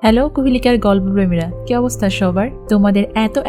Hello কোহিলিকার গল্পপ্রেমীরা, কি অবস্থা সবার? তোমাদের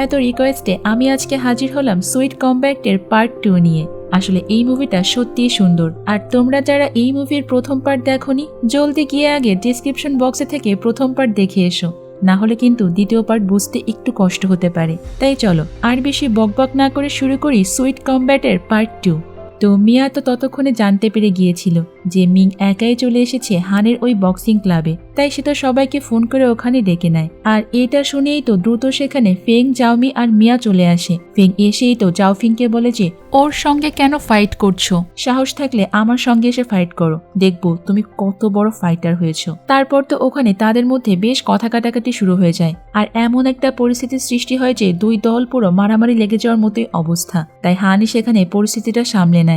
এত রিকোয়েস্টে আমি আজকে হাজির হলাম সুইট কমব্যাক্টের পার্ট 2 নিয়ে। আসলে এই মুভিটা সত্যিই সুন্দর, আর তোমরা যারা এই মুভির প্রথম পার্ট দেখোনি, জলদি গিয়ে আগে ডেসক্রিপশন বক্সে থেকে প্রথম পার্ট দেখে এসো, না হলে কিন্তু দ্বিতীয় পার্ট বুঝতে একটু কষ্ট হতে পারে। তাই চলো আর বেশি বকবক না করে শুরু করি সুইট কমব্যাটের পার্ট 2। তো মিয়া তো ততক্ষণে জানতে পেরে গিয়েছিল যে মিং একাই চলে এসেছে হানের ওই বক্সিং ক্লাবে, তাই সে তো সবাইকে ফোন করে ওখানে ডেকে নেয়। আর এটা শুনেই তো দ্রুত সেখানে ফেং, জাওমি আর মিয়া চলে আসে। ফেং এসেই তো জাওফিংকে বলে যে ওর সঙ্গে কেন ফাইট করছো, সাহস থাকলে আমার সঙ্গে এসে ফাইট করো, দেখবো তুমি কত বড় ফাইটার হয়েছো। তারপর তো ওখানে তাদের মধ্যে বেশ কথা কাটাকাটি শুরু হয়ে যায়, আর এমন একটা পরিস্থিতির সৃষ্টি হয় যে দুই দল পুরো মারামারি লেগে যাওয়ার মতোই অবস্থা। তাই হানি সেখানে পরিস্থিতিটা সামলে নেয়।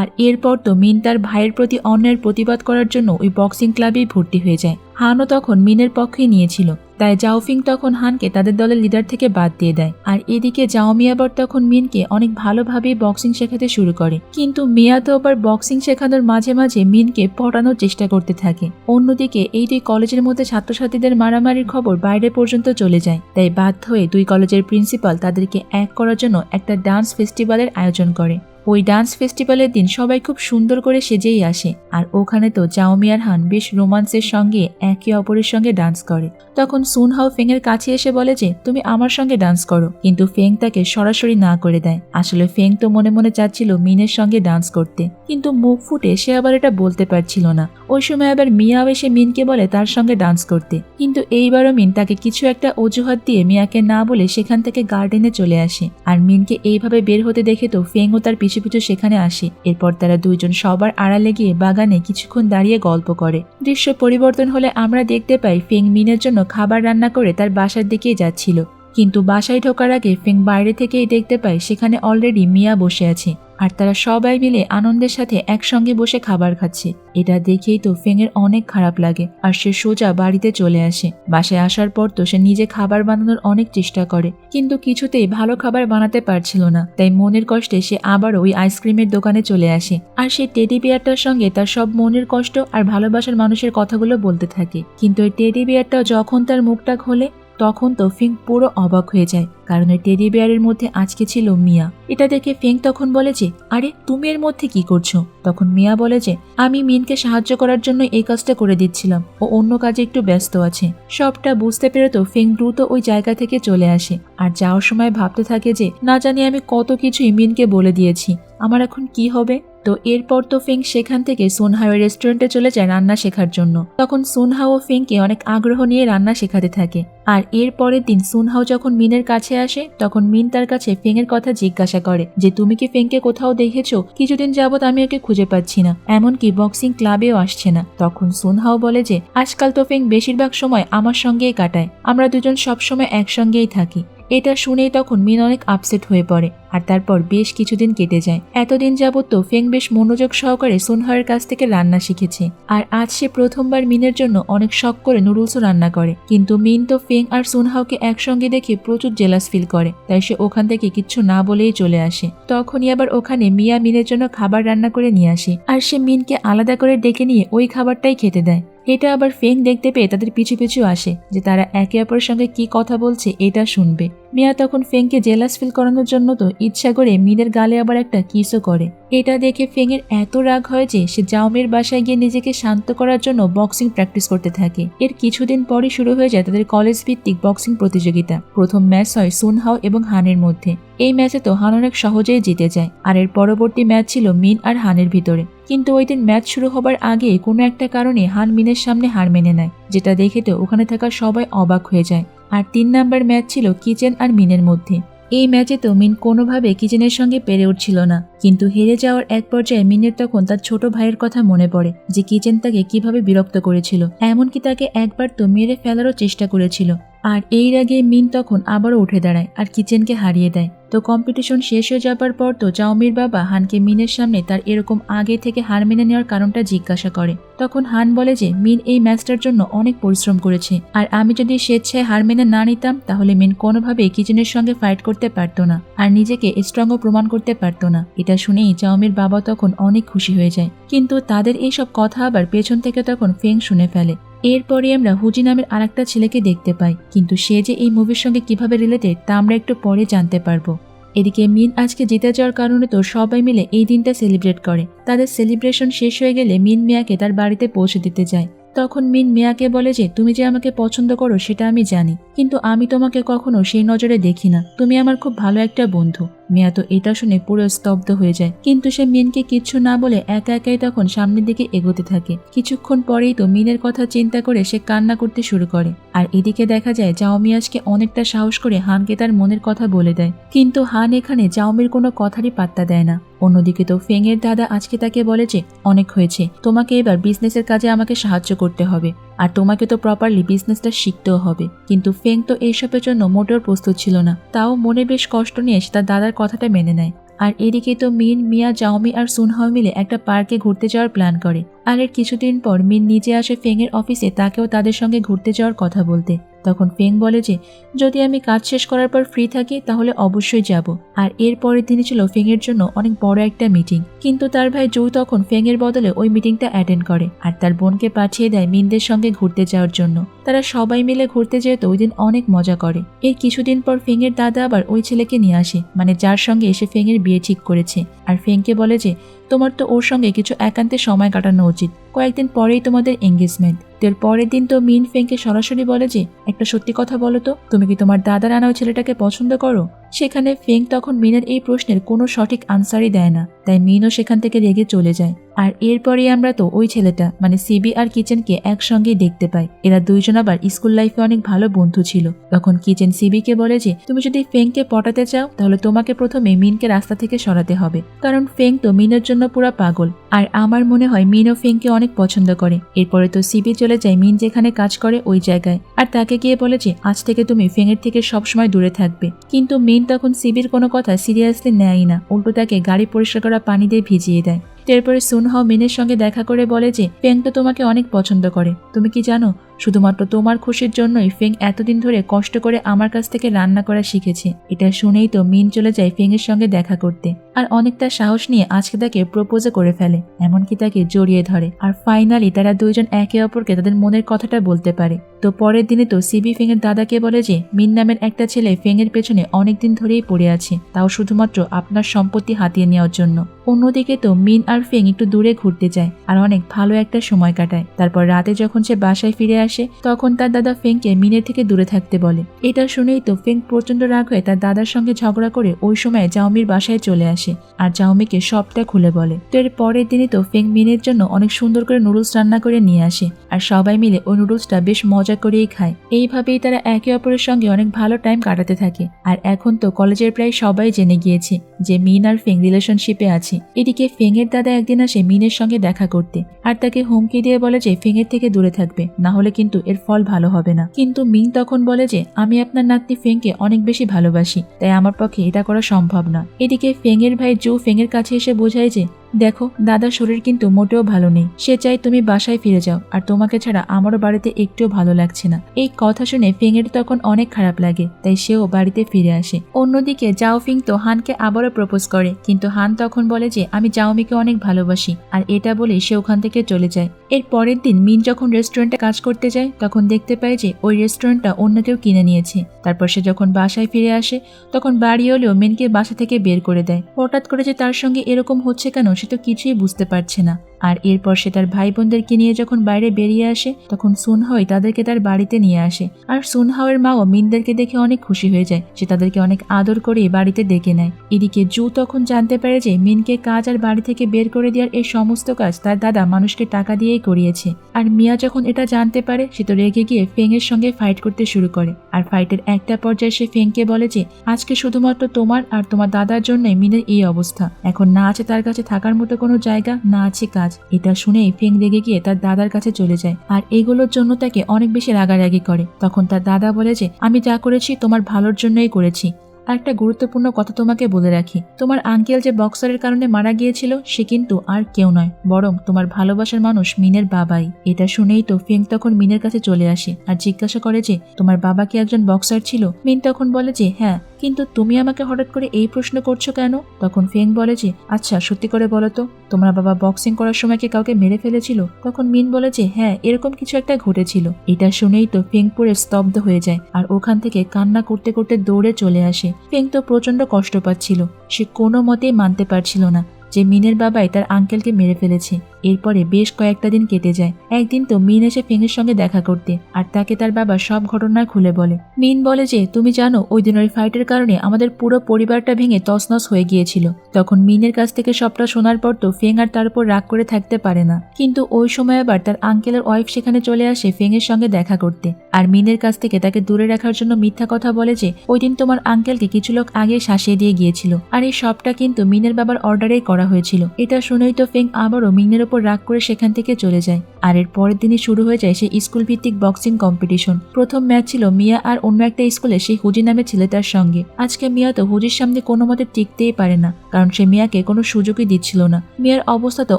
আর এরপর তো মিন তার ভাইয়ের প্রতি অন্যায়ের প্রতিবাদ করার জন্য ওই বক্সিং ক্লাবেই ভর্তি হয়ে যায়। হানও তখন মিনের পক্ষেই নিয়েছিল, তাই জাওফিং তখন হানকে তাদের দলের লিডার থেকে বাদ দিয়ে দেয়। আর এদিকে জাওমি আবার তখন মিনকে অনেক ভালোভাবেই বক্সিং শেখাতে শুরু করে, কিন্তু মিয়া তো আবার বক্সিং শেখানোর মাঝে মাঝে মিনকে পটানোর চেষ্টা করতে থাকে। অন্যদিকে এই দুই কলেজের মধ্যে ছাত্রছাত্রীদের মারামারির খবর বাইরে পর্যন্ত চলে যায়, তাই বাধ্য হয়ে দুই কলেজের প্রিন্সিপাল তাদেরকে এক করার জন্য একটা ডান্স ফেস্টিভ্যালের আয়োজন করে। ওই ডান্স ফেস্টিভ্যালের দিন সবাই খুব সুন্দর করে সেজেই আসে, আর ওখানে তো জাওমি আর হান বেশ রোমান্সের সঙ্গে একে অপরের সঙ্গে ডান্স করে। তখন সুনহাও ফেং এর কাছে এসে বলে যে তুমি আমার সঙ্গে ডান্স করো, কিন্তু ফেং তাকে সরাসরি না করে দেয়। আসলে ফেং তো মনে মনে চাচ্ছিল মিনের সঙ্গে ডান্স করতে, কিন্তু মুখ ফুটে সে আবার এটা বলতে পারছিল না। ওই সময় আবার মিয়াও এসে মিনকে বলে তার সঙ্গে ডান্স করতে, কিন্তু এইবারও মিন তাকে কিছু একটা অজুহাত দিয়ে মিয়াকে না বলে সেখান থেকে গার্ডেনে চলে আসে। আর মিনকে এইভাবে বের হতে দেখে তো ফেংও তার পিছু পিছু সেখানে আসে। এরপর তারা দুইজন সবার আড়ালে গিয়ে বাগানে কিছুক্ষণ দাঁড়িয়ে গল্প করে। দৃশ্য পরিবর্তন হলে আমরা দেখতে পাই ফেং মিনের জন্য খাবার রান্না করে তার বাসার দিকেই যাচ্ছিল, কিন্তু বাসায় ঢোকার আগে ফেং বাইরে থেকেই দেখতে পায় সেখানে অলরেডি মিয়া বসে আছে, আর তারা সবাই মিলে আনন্দের সাথে একসঙ্গে বসে খাবার খাচ্ছে। এটা দেখেই তো ফেং এর অনেক খারাপ লাগে, আর সে সোজা বাড়িতে চলে আসে। বাসায় আসার পর তো সে নিজে খাবার বানানোর অনেক চেষ্টা করে, কিন্তু কিছুতেই ভালো খাবার বানাতে পারছিল না। তাই মনের কষ্টে সে আবারও ওই আইসক্রিমের দোকানে চলে আসে, আর সেই টেডি বিয়ারটার সঙ্গে তার সব মনের কষ্ট আর ভালোবাসার মানুষের কথাগুলো বলতে থাকে। কিন্তু ওই টেডি বিয়ারটাও যখন তার মুখটা খোলে তখন তো ফেং পুরো অবাক হয়ে যায়, কারণ ওই টেডি বিয়ারের মধ্যে আজকে ছিল মিয়া। এটা দেখে ফেং তখন বলে যে আরে তুমি এর মধ্যে কি করছো? তখন মিয়া বলে যে আমি মিনকে সাহায্য করার জন্য এই কাজটা করে দিচ্ছিলাম, ও অন্য কাজে একটু ব্যস্ত আছে। সবটা বুঝতে পেরে তো ফেং দ্রুত ওই জায়গা থেকে চলে আসে, আর যাওয়ার সময় ভাবতে থাকে যে না জানি আমি কত কিছুই মিনকে বলে দিয়েছি, আমার এখন কি হবে। তো এরপর তো ফেং সেখান থেকে সুনহাওয়ের রেস্টুরেন্টে চলে যায় রান্না শেখার জন্য। তখন সুনহাও ফেংকে অনেক আগ্রহ নিয়ে রান্না শেখাতে থাকে। আর এর পরের দিন সুনহাও যখন মিনের কাছে আসে, তখন মিন তার কাছে ফেং এর কথা জিজ্ঞাসা করে যে তুমি কি ফেংকে কোথাও দেখেছো? কিছুদিন যাবত আমি ওকে খুঁজে পাচ্ছি না, এমনকি বক্সিং ক্লাবেও আসছে না। তখন সুনহাও বলে যে আজকাল তো ফেং বেশিরভাগ সময় আমার সঙ্গেই কাটায়, আমরা দুজন সবসময় একসঙ্গেই থাকি। এটা শুনেই তখন মিন অনেক আপসেট হয়ে পড়ে, আর তারপর বেশ কিছুদিন কেটে যায়। এতদিন যাবত তো ফেং বেশ মনোযোগ সহকারে সুনহাওয়ের কাছ থেকে রান্না শিখেছে, আর আজ সে প্রথমবার মিনের জন্য অনেক শখ করে নুডলসও রান্না করে। কিন্তু মিন তো ফেং আর সুনহাওকে একসঙ্গে দেখে প্রচুর জেলাস ফিল করে, তাই সে ওখান থেকে কিচ্ছু না বলেই চলে আসে। তখনই আবার ওখানে মিয়া মিনের জন্য খাবার রান্না করে নিয়ে আসে, আর সে মিনকে আলাদা করে ডেকে নিয়ে ওই খাবারটাই খেতে দেয়। এটা আবার ফেং দেখতে পেয়ে তাদের পিছু পিছু আসে যে তারা একে অপরের সঙ্গে কি কথা বলছে এটা শুনবে। মিয়া তখন ফেংকে জেলাস ফিল করানোর জন্য তো ইচ্ছা করে মিনের গালে আবার একটা কিসও করে। এটা দেখে ফেং এর এত রাগ হয় যে সে জাওমির বাসায় গিয়ে নিজেকে শান্ত করার জন্য বক্সিং প্র্যাকটিস করতে থাকে। এর কিছুদিন পরই শুরু হয়ে যায় তাদের কলেজ ভিত্তিক বক্সিং প্রতিযোগিতা। প্রথম ম্যাচ হয় সুনহাও এবং হানের মধ্যে। এই ম্যাচে তো হান অনেক সহজেই জিতে যায়, আর এর পরবর্তী ম্যাচ ছিল মিন আর হানের ভিতরে। কিন্তু ওই দিন ম্যাচ শুরু হবার আগে কোনো একটা কারণে হান মিনের সামনে হার মেনে নেয়, যেটা দেখে তো ওখানে থাকা সবাই অবাক হয়ে যায়। আর 3 নাম্বার ম্যাচ ছিল কিচেন আর মিনের মধ্যে। এই ম্যাচে তো মিন কোনোভাবে কিচেনের সঙ্গে পেরে উঠছিল না, কিন্তু হেরে যাওয়ার এক পর্যায়ে মিনের তখন তার ছোট ভাইয়ের কথা মনে পড়ে যে কিচেন তাকে কিভাবে বিরক্ত করেছিল, এমনকি তাকে একবার তো মেরে ফেলারও চেষ্টা করেছিল। আর এই রাগে মিন তখন আবারও উঠে দাঁড়ায় আর কিচেনকে হারিয়ে দেয়। তো কম্পিটিশন শেষ হয়ে যাবার পর তো জাওমির বাবা হানকে মিনের সামনে তার এরকম আগে থেকে হার মেনে নেওয়ার কারণটা জিজ্ঞাসা করে। তখন হান বলে যে মিন এই ম্যাচটার জন্য অনেক পরিশ্রম করেছে, আর আমি যদি স্বেচ্ছায় হার মেনে না নিতাম তাহলে মিন কোনোভাবেই কিচেনের সঙ্গে ফাইট করতে পারতো না, আর নিজেকে স্ট্রংও প্রমাণ করতে পারতো না। এটা শুনেই জাওমির বাবা তখন অনেক খুশি হয়ে যায়, কিন্তু তাদের এইসব কথা আবার পেছন থেকে তখন ফেং শুনে ফেলে। এরপরে আমরা হুজি নামের আরেকটা ছেলেকে দেখতে পাই, কিন্তু সে যে এই মুভির সঙ্গে কিভাবে রিলেটেড তা আমরা একটু পরে জানতে পারবো। এদিকে মিন আজকে জিতে যাওয়ার কারণে তো সবাই মিলে এই দিনটা সেলিব্রেট করে। তাদের সেলিব্রেশন শেষ হয়ে গেলে মিন মিয়াকে তার বাড়িতে পৌঁছে দিতে যায়। তখন মিন মিয়াকে বলে যে তুমি যে আমাকে পছন্দ করো সেটা আমি জানি, কিন্তু আমি তোমাকে কখনো সেই নজরে দেখি না, তুমি আমার খুব ভালো একটা বন্ধু। মিয়া তো এটা শুনে পুরো স্তব্ধ হয়ে যায়, কিন্তু সে মিনকে কিচ্ছু না বলে একা একাই তখন সামনের দিকে এগোতে থাকে। কিছুক্ষণ পরেই তো মিনের কথা চিন্তা করে সে কান্না করতে শুরু করে। আর এদিকে দেখা যায় জাওমি আজকে অনেকটা সাহস করে হানকে তার মনের কথা বলে দেয়, কিন্তু হান এখানে জাওমির কোনো কথারই পাত্তা দেয় না। অন্যদিকে তো ফেং এর দাদা আজকে তাকে বলে যে অনেক হয়েছে, তোমাকে এবার বিজনেসের কাজে আমাকে সাহায্য করতে হবে, আর তোমাকে তো প্রপারলি বিজনেসটা শিখতেও হবে। কিন্তু ফেং তো এইসবের জন্য মোটেও প্রস্তুত ছিল না, তাও মনে বেশ কষ্ট নিয়ে সে তার দাদার কথাটা মেনে নেয়। আর এদিকে তো মিন মিয়া জাওমি আর সুনহাও মিলে একটা পার্কে ঘুরতে যাওয়ার প্ল্যান করে। আর এর কিছুদিন পর মিন নিজে আসে ফেং এর অফিসে তাকেও তাদের সঙ্গে ঘুরতে যাওয়ার কথা বলতে। তখন ফেং বলে যে যদি আমি কাজ শেষ করার পর ফ্রি থাকি তাহলে অবশ্যই যাব। আর এর পরের দিনই ছিল ফেং এর জন্য অনেক বড় একটা মিটিং, কিন্তু তার ভাই জু তখন ফেং এর বদলে ওই মিটিংটা অ্যাটেন্ড করে আর তার বোনকে পাঠিয়ে দেয় মিনদের সঙ্গে ঘুরতে যাওয়ার জন্য। তারা সবাই মিলে ঘুরতে যেত ওই দিন অনেক মজা করে। এর কিছুদিন পর ফেং এর দাদা আবার ওই ছেলেকে নিয়ে আসে, মানে যার সঙ্গে এসে ফেং এর বিয়ে ঠিক করেছে। আর ফেংকে বলে যে তোমার তো ওর সঙ্গে কিছু একান্তে সময় কাটানো উচিত, কয়েকদিন পরেই তোমাদের এঙ্গেজমেন্ট। এর পরের দিন তো মিন ফেংকে সরাসরি বলে যে একটা সত্যি কথা বলো তো, তুমি কি তোমার দাদার আনা ওই ছেলেটাকে পছন্দ করো? সেখানে ফেং তখন মিনের এই প্রশ্নের কোনো সঠিক আনসারই দেয় না, তাই মিনও সেখান থেকে রেগে চলে যায়। আর এরপরে আমরা তো ওই ছেলেটা মানে সিবি আর কিচেনকে একসঙ্গেই দেখতে পাই। এরা দুইজন আবার স্কুল লাইফে অনেক ভালো বন্ধু ছিল। তখন কিচেন সিবিকে বলে যে তুমি যদি ফেংকে পটাতে চাও তাহলে তোমাকে প্রথমে মিনকে রাস্তা থেকে সরাতে হবে, কারণ ফেং তো মিনের জন্য পুরা পাগল। আর আমার মনে হয় মিনও ফেংকে অনেক পছন্দ করে। এরপরে তো সিবি চলে যায় মিন যেখানে কাজ করে ওই জায়গায়, আর তাকে গিয়ে বলে যে আজ থেকে তুমি ফেং এর থেকে সবসময় দূরে থাকবে। কিন্তু মিন তখন সিবির কোনো কথা সিরিয়াসলি নেয় না, উল্টো তাকে গাড়ি পরিষ্কার করা পানি দিয়ে ভিজিয়ে দেয়। এরপরে সুনহাও মিনের সঙ্গে দেখা করে বলে যে ফেং তো তোমাকে অনেক পছন্দ করে, তুমি কি জানো শুধুমাত্র তোমার খুশির জন্যই ফেং এতদিন ধরে কষ্ট করে আমার কাছ থেকে রান্না করা শিখেছে। এটা শুনেই তো মিন চলে যায় ফেং এর সঙ্গে দেখা করতে, আর অনেকটা সাহস নিয়ে আজকে তাকে প্রপোজও করে ফেলে, এমনকি তাকে জড়িয়ে ধরে। আর ফাইনালি তারা দুইজন একে অপরকে তাদের মনের কথাটা বলতে পারে। তো পরের দিনে তো সিবি ফেং এর দাদাকে বলে যে মিন নামের একটা ছেলে ফেং এর পেছনে অনেকদিন ধরেই পড়ে আছে, তাও শুধুমাত্র আপনার সম্পত্তি হাতিয়ে নেওয়ার জন্য। অন্যদিকে তো মিন আর ফেং একটু দূরে ঘুরতে যায় আর অনেক ভালো একটা সময় কাটায়। তারপর রাতে যখন সে বাসায় ফিরে আসে তখন তার দাদা ফেংকে মিনের থেকে দূরে থাকতে বলে। এটা শুনেই তো ফেং প্রচন্ড রাগ হয়ে তার দাদার সঙ্গে ঝগড়া করে ওই সময় জাওমির বাসায় চলে আসে আর জাওমিকে সবটা খুলে বলে। তো এর পরের দিনই তো ফেং মিনের জন্য অনেক সুন্দর করে নুডলস রান্না করে নিয়ে আসে, আর সবাই মিলে ওই নুডলসটা বেশ মজা করেই খায়। এইভাবেই তারা একে অপরের সঙ্গে অনেক ভালো টাইম কাটাতে থাকে। আর এখন তো কলেজের প্রায় সবাই জেনে গিয়েছে যে মিন আর ফেং রিলেশনশিপে আছে। এদিকে ফেং এর দাদা একদিন আসে মিনের সঙ্গে দেখা করতে, আর তাকে হুমকি দিয়ে বলে যে ফেং এর থেকে দূরে থাকবে, না হলে কিন্তু এর ফল ভালো হবে না। কিন্তু মিন তখন বলে যে আমি আপনার নাতনি ফেংকে অনেক বেশি ভালোবাসি, তাই আমার পক্ষে এটা করা সম্ভব না। এদিকে ফেং এর ভাই জু ফেং এর কাছে এসে বোঝায় যে দেখো দাদার শরীর কিন্তু মোটেও ভালো নেই, সে চাই তুমি বাসায় ফিরে যাও, আর তোমাকে ছাড়া আমারও বাড়িতে একটুও ভালো লাগছে না। এই কথা শুনে ফেং এর তখন অনেক খারাপ লাগে, তাই সেও বাড়িতে ফিরে আসে। অন্যদিকে জাও ফিং তো হানকে আবারও প্রপোজ করে, কিন্তু হান তখন বলে যে আমি জাওমিকে অনেক ভালোবাসি, আর এটা বলে সে ওখান থেকে চলে যায়। এর পরের দিন মিন যখন রেস্টুরেন্টে কাজ করতে যায় তখন দেখতে পায় যে ওই রেস্টুরেন্টটা অন্য কেউ কিনে নিয়েছে। তারপর সে যখন বাসায় ফিরে আসে তখন বাড়ি হলেও মিনকে বাসা থেকে বের করে দেয়। হঠাৎ করে যে তার সঙ্গে এরকম হচ্ছে কেন সে তো কিছুই বুঝতে পারছে না। আর এরপর সে তার ভাই বোনদেরকে নিয়ে যখন বাইরে বেরিয়ে আসে তখন সুনহাওই তাদেরকে তার বাড়িতে নিয়ে আসে। আর সুনহাওয়ের মাও মিনদেরকে দেখে অনেক খুশি হয়ে যায়, সে তাদেরকে অনেক আদর করে বাড়িতে ডেকে নেয়। এদিকে জু তখন জানতে পারে যে মিনকে কাজ আর বাড়ি থেকে বের করে দেওয়ার এই সমস্ত কাজ তার দাদা মানুষকে টাকা দিয়েই করিয়েছে। আর মিয়া যখন এটা জানতে পারে সে তো রেগে গিয়ে ফেং এর সঙ্গে ফাইট করতে শুরু করে। আর ফাইটের একটা পর্যায়ে সে ফেংকে বলে যে আজকে শুধুমাত্র তোমার আর তোমার দাদার জন্যই মিনের এই অবস্থা, এখন না আছে তার কাছে থাকার মতো কোনো জায়গা, না আছে কাজ। এটা শুনেই ফেং রেগে গিয়ে তার দাদার কাছে চলে যায় আর এগুলোর জন্য তাকে অনেক বেশি রাগারাগি করে। তখন তার দাদা বলে যে আমি যা করেছি তোমার ভালোর জন্যই করেছি। আর একটা গুরুত্বপূর্ণ কথা তোমাকে বলে রাখি, তোমার আঙ্কেল যে বক্সারের কারণে মারা গিয়েছিল সে কিন্তু আর কেউ নয়, বরং তোমার ভালোবাসার মানুষ মিনের বাবাই। এটা শুনেই তো ফেং তখন মিনের কাছে চলে আসে আর জিজ্ঞাসা করে যে তোমার বাবা কি একজন বক্সার ছিল? মিন তখন বলে যে হ্যাঁ, কিন্তু তুমি আমাকে হঠাৎ করে এই প্রশ্ন করছো কেন? তখন ফেং বলে যে আচ্ছা সত্যি করে বলো তো, তোমার বাবা বক্সিং করার সময় কি কাউকে মেরে ফেলেছিল? তখন মিন বলে যে হ্যাঁ, এরকম কিছু একটা ঘটেছিল। এটা শুনেই তো ফেং পুরো স্তব্ধ হয়ে যায় আর ওখান থেকে কান্না করতে করতে দৌড়ে চলে আসে। ফেং তো প্রচন্ড কষ্ট পাচ্ছিল, সে কোনো মতেই মানতে পারছিল না যে মিনের বাবাই তার আঙ্কেলকে মেরে ফেলেছে। এরপরে বেশ কয়েকটা দিন কেটে যায়। একদিন তো মিন এসে ফেংয়ের সঙ্গে দেখা করতে আর তাকে তার বাবা সব ঘটনা খুলে বলে। মিন বলে যে তুমি জানো ওই দিন ওই ফাইটের কারণে আমাদের পুরো পরিবারটা ভেঙে তছনছ হয়ে গিয়েছিল। তখন মিনের কাছ থেকে সবটা শোনার পর তো ফেং আর তার উপর রাগ করে থাকতে পারে না, কিন্তু ওই সময় আবার তার আঙ্কেলের ওয়াইফ সেখানে চলে আসে ফেংয়ের সঙ্গে দেখা করতে আর মিনের কাছ থেকে তাকে দূরে রাখার জন্য মিথ্যা কথা বলে যে ওই দিন তোমার আঙ্কেলকে কিছু লোক আগে শাসিয়ে দিয়ে গিয়েছিল আর এই সবটা কিন্তু মিনের বাবার অর্ডারেই করা হয়েছিল। এটা শুনেই তো ফেং আবারও মিনের উপর রাগ করে সেখান থেকে চলে যায়। আর এর পরের দিনই শুরু হয়ে যায় সেই স্কুল ভিত্তিক বক্সিং কম্পিটিশন। প্রথম ম্যাচ ছিল মিয়া আর অন্য একটা স্কুলে সেই হুজি নামে ছেলেটার সঙ্গে। আজকে মিয়া তো হুজির সামনে কোনো মতে টিকতেই পারে না, কারণ সে মিয়াকে কোনো সুযোগই দিচ্ছিল না। মিয়ার অবস্থা তো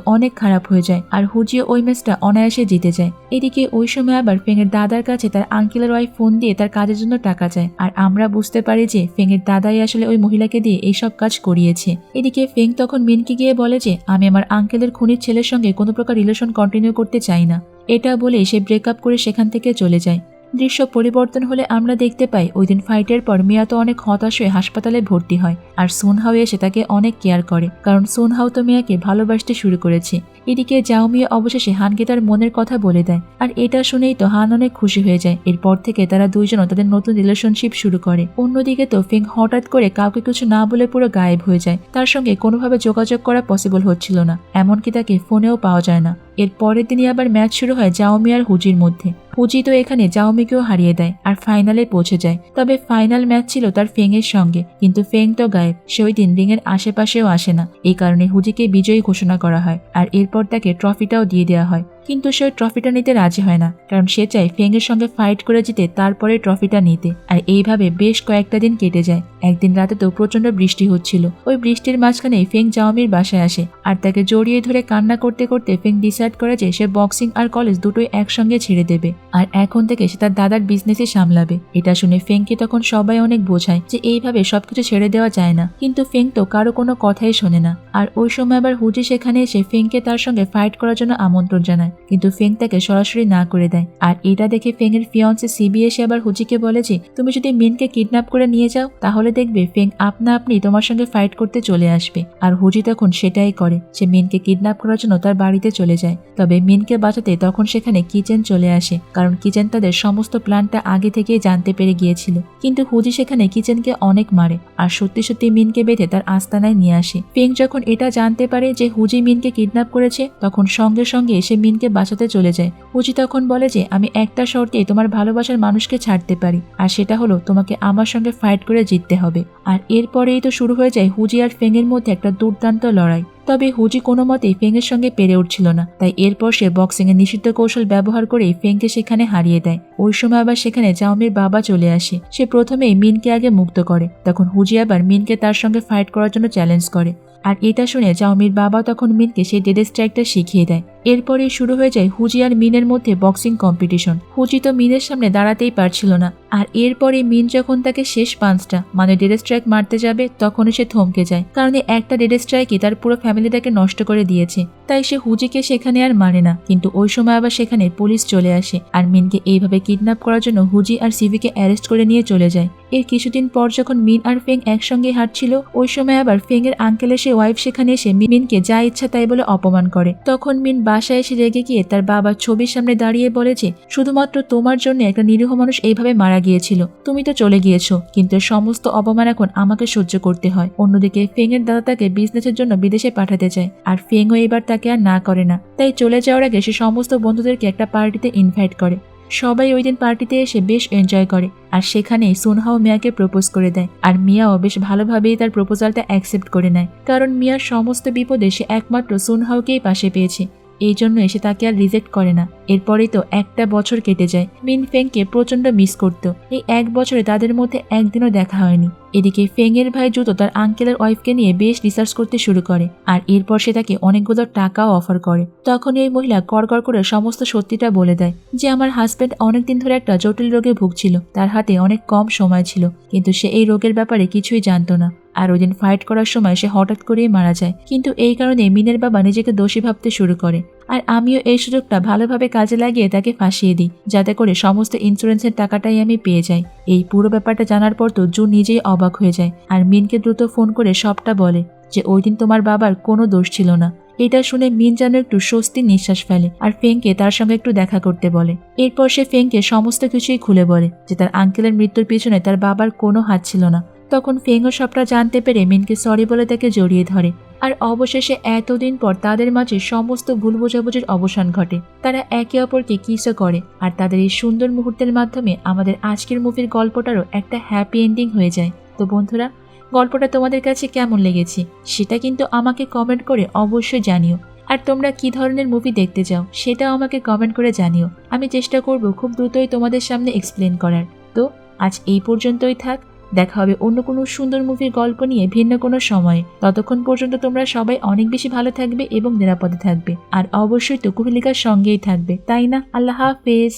অনেক খারাপ হয়ে যায় আর হুজিও ওই ম্যাচটা অনায়াসে জিতে যায়। এদিকে ওই সময় আবার ফেংয়ের দাদার কাছে তার আঙ্কেলের ওয়াইফ ফোন দিয়ে তার কাজের জন্য টাকা চায় আর আমরা বুঝতে পারি যে ফেংয়ের দাদাই আসলে ওই মহিলাকে দিয়ে এইসব কাজ করিয়েছে। এদিকে ফেং তখন মিনকে গিয়ে বলে যে আমি আমার আঙ্কেলের খুনির ছেলের সঙ্গে কোনো প্রকার রিলেশন কন্টিনিউ করতে চাই না। এটা বলে সে ব্রেকআপ করে সেখান থেকে চলে যায়। দৃশ্য পরিবর্তন হলে আমরা দেখতে পাই ওই দিন ফাইটের পর মিয়া তো অনেক হতাশ হয়ে হাসপাতালে ভর্তি হয় আর সুনহাও এসে তাকে অনেক কেয়ার করে, কারণ সুনহাও তো মিয়াকে ভালোবাসতে শুরু করেছে। এদিকে জাও মিয়া অবশেষে হানকে তার মনের কথা বলে দেয় আর এটা শুনেই তো হান অনেক খুশি হয়ে যায়। এরপর থেকে তারা দুইজনও তাদের নতুন রিলেশনশিপ শুরু করে। অন্যদিকে তো ফেং হঠাৎ করে কাউকে কিছু না বলে পুরো গায়েব হয়ে যায়। তার সঙ্গে কোনোভাবে যোগাযোগ করা পসিবল হচ্ছিল না, এমনকি তাকে ফোনেও পাওয়া যায় না। এর পরের দিনই আবার ম্যাচ শুরু হয় জাওমি আর হুজির মধ্যে। হুজি তো এখানে জাওমিকেও হারিয়ে দেয় আর ফাইনালে পৌঁছে যায়। তবে ফাইনাল ম্যাচ ছিল তার ফেংয়ের সঙ্গে, কিন্তু ফেং তো গায়েব, সে ওই দিন রিং এর আশেপাশেও আসে না। এই কারণে হুজিকে বিজয়ী ঘোষণা করা হয় আর এরপর তাকে ট্রফিটাও দিয়ে দেওয়া হয়। কিন্তু সে ট্রফিটা নিতে রাজি হয় না, কারণ সে চায় ফেংয়ের সঙ্গে ফাইট করে জিতে তারপরে ট্রফিটা নিতে। আর এইভাবে বেশ কয়েকটা দিন কেটে যায়। একদিন রাতে তো প্রচন্ড বৃষ্টি হচ্ছিল। ওই বৃষ্টির মাঝখানেই ফেং জাওমির বাসায় আসে আর তাকে জড়িয়ে ধরে কান্না করতে করতে ফেং ডিসাইড করে যে সে বক্সিং আর কলেজ দুটোই একসঙ্গে ছেড়ে দেবে আর এখন থেকে সে তার দাদার বিজনেসই সামলাবে। এটা শুনে ফেংকে তখন সবাই অনেক বোঝায় যে এইভাবে সবকিছু ছেড়ে দেওয়া যায় না, কিন্তু ফেং তো কারো কোনো কথাই শোনে না। আর ওই সময় আবার হুজি সেখানে এসে ফেংকে তার সঙ্গে ফাইট করার জন্য আমন্ত্রণ জানায়, কিন্তু ফেং তাকে সরাসরি না করে দেয়। আর এটা দেখে ফেং এর ফিয়ন্সে সিবি এসে আবার হুজিকে বলে যে তুমি যদি মিনকে কিডন্যাপ করে নিয়ে যাও তাহলে দেখবে ফেং আপনা আপনি তোমার সঙ্গে ফাইট করতে চলে আসবে। আর হুজি তখন সেটাই করে, সে মিনকে কিডন্যাপ করার জন্য তার বাড়িতে চলে যায়। তবে মিনকে বাঁচাতে তখন সেখানে কিচেন চলে আসে, কারণ কিচেন তাদের সমস্ত প্ল্যানটা আগে থেকেই জানতে পেরে গিয়েছিল। কিন্তু হুজি সেখানে কিচেনকে অনেক মারে আর সত্যি সত্যি মিনকে বেঁধে তার আস্তানায় নিয়ে আসে। ফেং যখন এটা জানতে পারে যে হুজি মিনকে কিডন্যাপ করেছে তখন সঙ্গে সঙ্গে সে মিনকে বাঁচাতে চলে যায়। হুজি তখন বলে যে আমি একটা শর্তে তোমার ভালোবাসার মানুষকে ছাড়তে পারি, আর সেটা হলো তোমাকে আমার সঙ্গে ফাইট করে জিততে হবে। আর এরপরেই তো শুরু হয়ে যায় হুজি আর ফেং এর মধ্যে একটা দুর্দান্ত লড়াই। তবে হুজি কোনো মতেই ফেং এর সঙ্গে পেরে উঠছিল না, তাই এরপর সে বক্সিং এর নিষিদ্ধ কৌশল ব্যবহার করে ফেংকে সেখানে হারিয়ে দেয়। ওই সময় আবার সেখানে জাওমির বাবা চলে আসে। সে প্রথমেই মিনকে আগে মুক্ত করে, তখন হুজি আবার মিনকে তার সঙ্গে ফাইট করার জন্য চ্যালেঞ্জ করে। আর এটা শুনে জাওমির বাবা তখন মিনকে সেই ডেড স্ট্রাইকটা শিখিয়ে দেয়। এরপরে শুরু হয়ে যায় হুজি আর মিনের মধ্যে বক্সিং কম্পিটিশন। হুজি তো মিনের সামনে দাঁড়াতেই পারছিল না, আর এরপরে মিন যখন তাকে শেষ পাঁচটা মানে ডেড স্ট্রাইক মারতে যাবে তখনই সে থমকে যায়, কারণ একটা ডেড স্ট্রাইকই তার পুরো ফ্যামিলিটাকে নষ্ট করে দিয়েছে। তাই সে হুজিকে সেখানে আর মারে না। কিন্তু ওই সময় আবার সেখানে পুলিশ চলে আসে আর মিনকে এইভাবে কিডন্যাপ করার জন্য হুজি আর সিভিকে অ্যারেস্ট করে নিয়ে চলে যায়। এর কিছুদিন পর যখন মিন আর ফেং একসঙ্গে হাঁটছিল ওই সময় আবার ফেং এর আঙ্কেল এসে ওয়াইফ সেখানে এসে মিনকে যা ইচ্ছা তাই বলে অপমান করে। তখন মিন বাসায় এসে রেগে গিয়ে তার বাবার ছবির সামনে দাঁড়িয়ে বলে যে শুধুমাত্র তোমার জন্য একটা নিরীহ মানুষ এইভাবে মারা গিয়েছিল, তুমি তো চলে গিয়েছো, কিন্তু সমস্ত অপমান এখন আমাকে সহ্য করতে হয়। অন্যদিকে ফেং এর দাদা তাকে বিজনেসের জন্য বিদেশে পাঠাতে চায় আর ফেংও এবার তাকে আর না করে না। তাই চলে যাওয়ার আগে সে সমস্ত বন্ধুদেরকে একটা পার্টিতে ইনভাইট করে। সবাই ওই দিন পার্টিতে এসে বেশ এনজয় করে আর সেখানেই সুনহাও মিয়াকে প্রপোজ করে দেয়। আর মিয়াও বেশ ভালোভাবেই তার প্রপোজালটা অ্যাকসেপ্ট করে নেয়, কারণ মিয়ার সমস্ত বিপদে সে একমাত্র সুনহাওকেই পাশে পেয়েছে, এই জন্য এসে তাকে আর রিজেক্ট করে না। এরপরেই তো একটা বছর কেটে যায়। মিন ফেংকে প্রচন্ড মিস করত। এই এক বছরে তাদের মধ্যে একদিনও দেখা হয়নি। এদিকে ফেংয়ের ভাই জুতো তার আঙ্কেলের ওয়াইফকে নিয়ে বেশ রিসার্চ করতে শুরু করে, আর এরপর সে তাকে অনেকগুলো টাকাও অফার করে। তখন এই মহিলা কড়কড় করে সমস্ত সত্যিটা বলে দেয় যে আমার হাজব্যান্ড অনেকদিন ধরে একটা জটিল রোগে ভুগছিল, তার হাতে অনেক কম সময় ছিল, কিন্তু সে এই রোগের ব্যাপারে কিছুই জানতো না। আর ওই দিন ফাইট করার সময় সে হঠাৎ করেই মারা যায়। কিন্তু এই কারণে মিনের বাবা নিজেকে দোষী ভাবতে শুরু করে, আর আমিও এই সুযোগটা ভালোভাবে কাজে লাগিয়ে তাকে ফাঁসিয়ে দিই, যাতে করে সমস্ত ইন্স্যুরেন্সের টাকাটাই আমি পেয়ে যাই। এই পুরো ব্যাপারটা জানার পর তো জু নিজেই অবাক হয়ে যায়, আর মিনকে দ্রুত ফোন করে সবটা বলে যে ওই দিন তোমার বাবার কোনো দোষ ছিল না। এটা শুনে মিন যেন একটু স্বস্তির নিঃশ্বাস ফেলে, আর ফেংকে তার সঙ্গে একটু দেখা করতে বলে। এরপর সে ফেংকে সমস্ত কিছুই খুলে বলে যে তার আঙ্কেলের মৃত্যুর পিছনে তার বাবার কোনো হাত ছিল না। তখন ফেংও সবটা জানতে পেরে মিনকে সরি বলে তাকে জড়িয়ে ধরে, আর অবশেষে এতদিন পর তাদের মাঝে সমস্ত ভুল বোঝাবুঝির অবসান ঘটে। তারা একে অপরকে কিসও করে, আর তাদের এই সুন্দর মুহূর্তের মাধ্যমে আমাদের আজকের মুভির গল্পটারও একটা হ্যাপি এন্ডিং হয়ে যায়। তো বন্ধুরা, গল্পটা তোমাদের কাছে কেমন লেগেছে সেটা কিন্তু আমাকে কমেন্ট করে অবশ্যই জানিও। আর তোমরা কি ধরনের মুভি দেখতে চাও সেটাও আমাকে কমেন্ট করে জানিও। আমি চেষ্টা করব খুব দ্রুতই তোমাদের সামনে এক্সপ্লেন করার। তো আজ এই পর্যন্তই থাক, দেখা হবে অন্য কোনো সুন্দর মুভির গল্প নিয়ে ভিন্ন কোনো সময়ে। ততক্ষণ পর্যন্ত তোমরা সবাই অনেক বেশি ভালো থাকবে এবং নিরাপদে থাকবে, আর অবশ্যই তো কুহেলিকার সঙ্গেই থাকবে, তাই না? আল্লাহ হাফেজ।